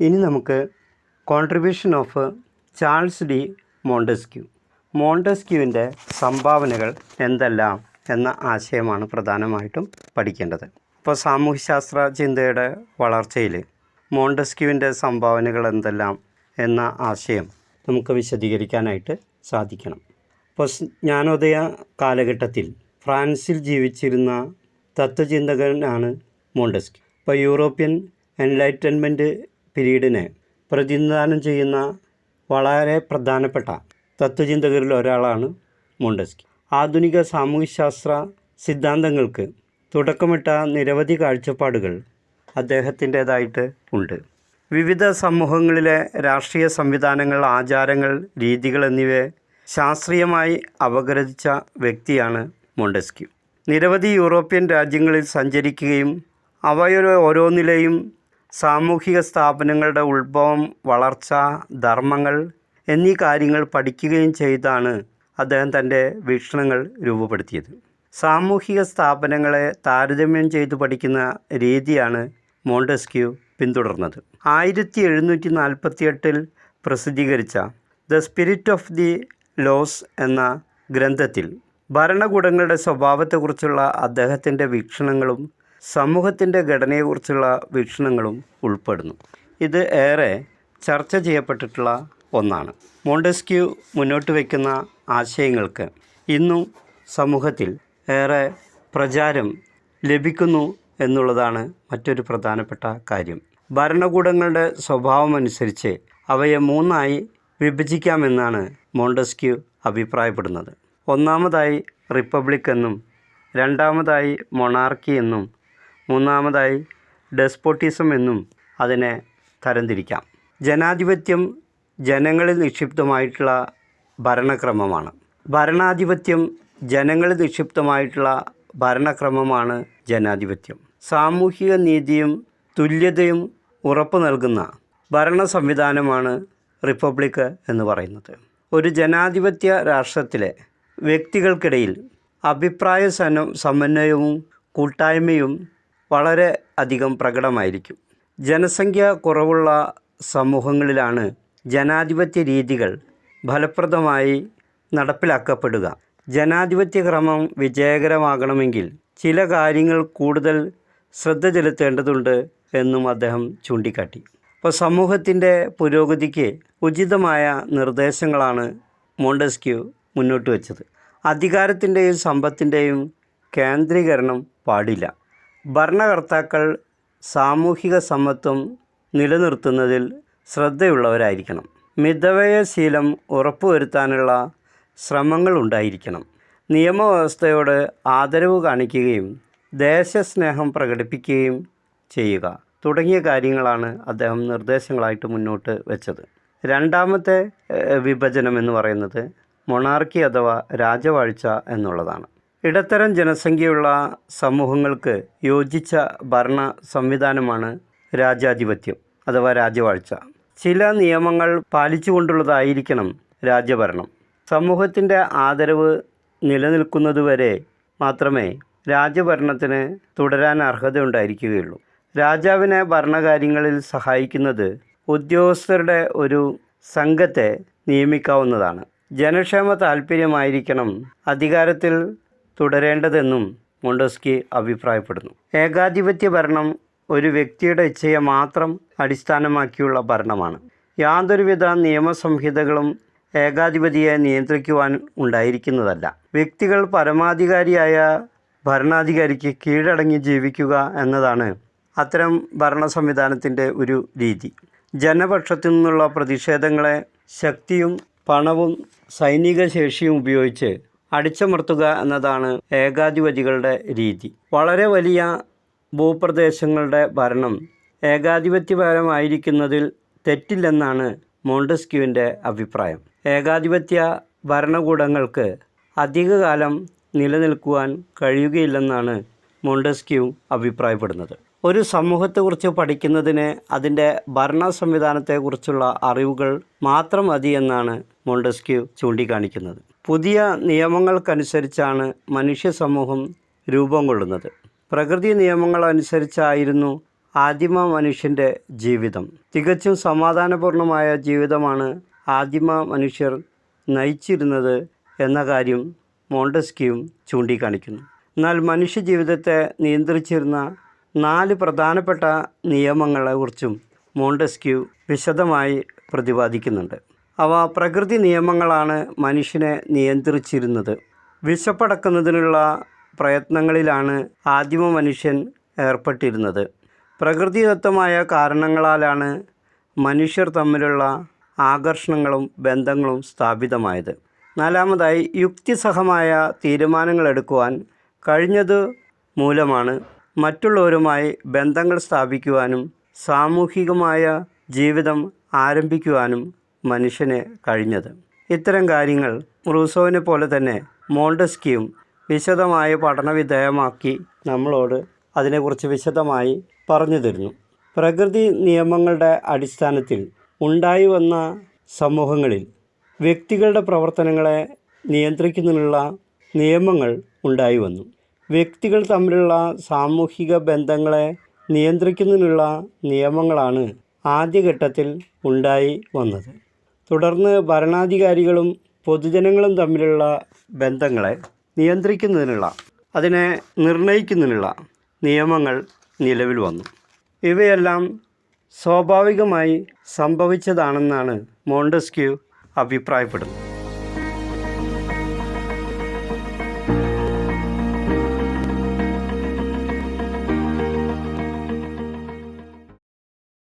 ഇനി നമുക്ക് contribution of Charles De മോണ്ടസ്ക്യൂവിൻ്റെ സംഭാവനകൾ എന്തെല്ലാം എന്ന ആശയമാണ് പ്രധാനമായിട്ടും പഠിക്കേണ്ടത്. ഇപ്പോൾ സാമൂഹ്യശാസ്ത്ര ചിന്തയുടെ വളർച്ചയിൽ മോണ്ടസ്ക്യൂവിൻ്റെ സംഭാവനകൾ എന്തെല്ലാം എന്ന ആശയം നമുക്ക് വിശദീകരിക്കാനായിട്ട് സാധിക്കണം. ഇപ്പോൾ ജ്ഞാനോദയ കാലഘട്ടത്തിൽ ഫ്രാൻസിൽ ജീവിച്ചിരുന്ന തത്വചിന്തകനാണ് മോണ്ടസ്ക്യൂ. ഇപ്പോൾ യൂറോപ്യൻ എൻലൈറ്റൻമെൻറ്റ് പീരീഡിനെ പ്രതിനിധാനം ചെയ്യുന്ന വളരെ പ്രധാനപ്പെട്ട തത്വചിന്തകരിൽ ഒരാളാണ് മോണ്ടസ്ക്യൂ. ആധുനിക സാമൂഹ്യശാസ്ത്ര സിദ്ധാന്തങ്ങൾക്ക് തുടക്കമിട്ട നിരവധി കാഴ്ചപ്പാടുകൾ അദ്ദേഹത്തിൻ്റേതായിട്ട് ഉണ്ട്. വിവിധ സമൂഹങ്ങളിലെ രാഷ്ട്രീയ സംവിധാനങ്ങൾ, ആചാരങ്ങൾ, രീതികൾ എന്നിവയെ ശാസ്ത്രീയമായി അപഗ്രഥിച്ച വ്യക്തിയാണ് മോണ്ടസ്ക്യൂ. നിരവധി യൂറോപ്യൻ രാജ്യങ്ങളിൽ സഞ്ചരിക്കുകയും അവയുടെ ഓരോന്നിലെയും സാമൂഹിക സ്ഥാപനങ്ങളുടെ ഉത്ഭവം, വളർച്ച, ധർമ്മങ്ങൾ എന്നീ കാര്യങ്ങൾ പഠിക്കുകയും ചെയ്താണ് അദ്ദേഹം തൻ്റെ വീക്ഷണങ്ങൾ രൂപപ്പെടുത്തിയത്. സാമൂഹിക സ്ഥാപനങ്ങളെ താരതമ്യം ചെയ്തു പഠിക്കുന്ന രീതിയാണ് മോണ്ടസ്ക്യൂ പിന്തുടർന്നത്. 1748 പ്രസിദ്ധീകരിച്ച the spirit of the laws എന്ന ഗ്രന്ഥത്തിൽ ഭരണകൂടങ്ങളുടെ സ്വഭാവത്തെക്കുറിച്ചുള്ള അദ്ദേഹത്തിൻ്റെ വീക്ഷണങ്ങളും സമൂഹത്തിൻ്റെ ഘടനയെക്കുറിച്ചുള്ള വീക്ഷണങ്ങളും ഉൾപ്പെടുന്നു. ഇത് ഏറെ ചർച്ച ചെയ്യപ്പെട്ടിട്ടുള്ള ഒന്നാണ്. മോണ്ടസ്ക്യൂ മുന്നോട്ട് വയ്ക്കുന്ന ആശയങ്ങൾക്ക് ഇന്നും സമൂഹത്തിൽ ഏറെ പ്രചാരം ലഭിക്കുന്നു എന്നുള്ളതാണ് മറ്റൊരു പ്രധാനപ്പെട്ട കാര്യം. ഭരണകൂടങ്ങളുടെ സ്വഭാവമനുസരിച്ച് അവയെ 3 വിഭജിക്കാമെന്നാണ് മോണ്ടസ്ക്യൂ അഭിപ്രായപ്പെടുന്നത്. ഒന്നാമതായി റിപ്പബ്ലിക് എന്നും, രണ്ടാമതായി മൊണാർക്കി എന്നും, മൂന്നാമതായി ഡെസ്പോട്ടിസം എന്നും അതിനെ തരംതിരിക്കാം. ജനാധിപത്യം ജനങ്ങളിൽ നിക്ഷിപ്തമായിട്ടുള്ള ഭരണക്രമമാണ്. ഭരണാധിപത്യം ജനങ്ങളിൽ നിക്ഷിപ്തമായിട്ടുള്ള ഭരണക്രമമാണ് ജനാധിപത്യം. സാമൂഹിക നീതിയും തുല്യതയും ഉറപ്പു നൽകുന്ന ഭരണ സംവിധാനമാണ് റിപ്പബ്ലിക് എന്ന് പറയുന്നത്. ഒരു ജനാധിപത്യ രാഷ്ട്രത്തിലെ വ്യക്തികൾക്കിടയിൽ അഭിപ്രായ സമന്വയവും കൂട്ടായ്മയും വളരെ അധികം പ്രകടമായിരിക്കും. ജനസംഖ്യ കുറവുള്ള സമൂഹങ്ങളിലാണ് ജനാധിപത്യ രീതികൾ ഫലപ്രദമായി നടപ്പിലാക്കപ്പെടുക. ജനാധിപത്യ ക്രമം വിജയകരമാകണമെങ്കിൽ ചില കാര്യങ്ങൾ കൂടുതൽ ശ്രദ്ധ ചെലുത്തേണ്ടതുണ്ട് എന്നും അദ്ദേഹം ചൂണ്ടിക്കാട്ടി. അപ്പോൾ സമൂഹത്തിൻ്റെ പുരോഗതിക്ക് ഉചിതമായ നിർദ്ദേശങ്ങളാണ് മോണ്ടസ്ക്യൂ മുന്നോട്ട് വച്ചത്. അധികാരത്തിൻ്റെയും സമ്പത്തിൻ്റെയും കേന്ദ്രീകരണം പാടില്ല. ഭരണകർത്താക്കൾ സാമൂഹിക സമത്വം നിലനിർത്തുന്നതിൽ ശ്രദ്ധയുള്ളവരായിരിക്കണം. മിതവ്യയശീലം ഉറപ്പുവരുത്താനുള്ള ശ്രമങ്ങൾ ഉണ്ടായിരിക്കണം. നിയമവ്യവസ്ഥയോട് ആദരവ് കാണിക്കുകയും ദേശസ്നേഹം പ്രകടിപ്പിക്കുകയും ചെയ്യുക തുടങ്ങിയ കാര്യങ്ങളാണ് അദ്ദേഹം നിർദ്ദേശങ്ങളായിട്ട് മുന്നോട്ട് വെച്ചത്. രണ്ടാമത്തെ വിഭജനം എന്ന് പറയുന്നത് മൊണാർക്കി അഥവാ രാജവാഴ്ച എന്നുള്ളതാണ്. ഇടത്തരം ജനസംഖ്യയുള്ള സമൂഹങ്ങൾക്ക് യോജിച്ച ഭരണ സംവിധാനമാണ് രാജാധിപത്യം അഥവാ രാജവാഴ്ച. ചില നിയമങ്ങൾ പാലിച്ചുകൊണ്ടുള്ളതായിരിക്കണം രാജഭരണം. സമൂഹത്തിൻ്റെ ആദരവ് നിലനിൽക്കുന്നതുവരെ മാത്രമേ രാജഭരണത്തിന് തുടരാൻ അർഹതയുണ്ടായിരിക്കുകയുള്ളൂ. രാജാവിനെ ഭരണകാര്യങ്ങളിൽ സഹായിക്കുന്നത് ഉദ്യോഗസ്ഥരുടെ ഒരു സംഘത്തെ നിയമിക്കാവുന്നതാണ്. ജനക്ഷേമ താൽപ്പര്യമായിരിക്കണം അധികാരത്തിൽ തുടരേണ്ടതെന്നും മോണ്ടസ്ക്യൂ അഭിപ്രായപ്പെടുന്നു. ഏകാധിപത്യ ഭരണം ഒരു വ്യക്തിയുടെ ഇച്ഛയെ മാത്രം അടിസ്ഥാനമാക്കിയുള്ള ഭരണമാണ്. യാതൊരുവിധ നിയമസംഹിതകളും ഏകാധിപതിയെ നിയന്ത്രിക്കുവാൻ ഉണ്ടായിരിക്കുന്നതല്ല. വ്യക്തികൾ പരമാധികാരിയായ ഭരണാധികാരിക്ക് കീഴടങ്ങി ജീവിക്കുക എന്നതാണ് അത്തരം ഭരണ സംവിധാനത്തിൻ്റെ ഒരു രീതി. ജനപക്ഷത്തു നിന്നുള്ള പ്രതിഷേധങ്ങളെ ശക്തിയും പണവും സൈനിക ശേഷിയും ഉപയോഗിച്ച് അടിച്ചമർത്തുക എന്നതാണ് ഏകാധിപതികളുടെ രീതി. വളരെ വലിയ ഭൂപ്രദേശങ്ങളുടെ ഭരണം ഏകാധിപത്യപരമായിരിക്കുന്നതിൽ തെറ്റില്ലെന്നാണ് മോണ്ടസ്ക്യൂവിൻ്റെ അഭിപ്രായം. ഏകാധിപത്യ ഭരണകൂടങ്ങൾക്ക് അധികകാലം നിലനിൽക്കുവാൻ കഴിയുകയില്ലെന്നാണ് മോണ്ടസ്ക്യൂ അഭിപ്രായപ്പെടുന്നത്. ഒരു സമൂഹത്തെക്കുറിച്ച് പഠിക്കുന്നതിന് അതിൻ്റെ ഭരണ സംവിധാനത്തെക്കുറിച്ചുള്ള അറിവുകൾ മാത്രം മതി എന്നാണ് മോണ്ടസ്ക്യൂ ചൂണ്ടിക്കാണിക്കുന്നത്. പുതിയ നിയമങ്ങൾക്കനുസരിച്ചാണ് മനുഷ്യ സമൂഹം രൂപം കൊള്ളുന്നത്. പ്രകൃതി നിയമങ്ങൾ അനുസരിച്ചായിരുന്നു ആദിമ മനുഷ്യൻ്റെ ജീവിതം. തികച്ചും സമാധാനപൂർണമായ ജീവിതമാണ് ആദിമ മനുഷ്യർ നയിച്ചിരുന്നത് എന്ന കാര്യം മോണ്ടസ്ക്യൂവും ചൂണ്ടിക്കാണിക്കുന്നു. എന്നാൽ മനുഷ്യ ജീവിതത്തെ നിയന്ത്രിച്ചിരുന്ന 4 പ്രധാനപ്പെട്ട നിയമങ്ങളെക്കുറിച്ചും മോണ്ടസ്ക്യൂ വിശദമായി പ്രതിപാദിക്കുന്നുണ്ട്. അവ പ്രകൃതി നിയമങ്ങളാണ് മനുഷ്യനെ നിയന്ത്രിച്ചിരുന്നത്. വിശപ്പടക്കുന്നതിനുള്ള പ്രയത്നങ്ങളിലാണ് ആദിമ മനുഷ്യൻ ഏർപ്പെട്ടിരുന്നത്. പ്രകൃതിദത്തമായ കാരണങ്ങളാലാണ് മനുഷ്യർ തമ്മിലുള്ള ആകർഷണങ്ങളും ബന്ധങ്ങളും സ്ഥാപിതമായത്. 4-മതായി, യുക്തിസഹമായ തീരുമാനങ്ങളെടുക്കുവാൻ കഴിഞ്ഞതു മൂലമാണ് മറ്റുള്ളവരുമായി ബന്ധങ്ങൾ സ്ഥാപിക്കുവാനും സാമൂഹികമായ ജീവിതം ആരംഭിക്കുവാനും മനുഷ്യന് കഴിഞ്ഞത്. ഇത്തരം കാര്യങ്ങൾ റൂസോവിനെ പോലെ തന്നെ മോണ്ടസ്ക്യൂവും വിശദമായ പഠനവിധേയമാക്കി നമ്മളോട് അതിനെക്കുറിച്ച് വിശദമായി പറഞ്ഞു തരുന്നു. പ്രകൃതി നിയമങ്ങളുടെ അടിസ്ഥാനത്തിൽ ഉണ്ടായി വന്ന സമൂഹങ്ങളിൽ വ്യക്തികളുടെ പ്രവർത്തനങ്ങളെ നിയന്ത്രിക്കുന്നതിനുള്ള നിയമങ്ങൾ ഉണ്ടായി വന്നു. വ്യക്തികൾ തമ്മിലുള്ള സാമൂഹിക ബന്ധങ്ങളെ നിയന്ത്രിക്കുന്നതിനുള്ള നിയമങ്ങളാണ് ആദ്യഘട്ടത്തിൽ ഉണ്ടായി വന്നത്. തുടർന്ന് ഭരണാധികാരികളും പൊതുജനങ്ങളും തമ്മിലുള്ള ബന്ധങ്ങളെ നിയന്ത്രിക്കുന്നതിനുള്ള, അതിനെ നിർണയിക്കുന്നതിനുള്ള നിയമങ്ങൾ നിലവിൽ വന്നു. ഇവയെല്ലാം സ്വാഭാവികമായി സംഭവിച്ചതാണെന്നാണ് മോണ്ടസ്ക്യൂ അഭിപ്രായപ്പെടുന്നത്.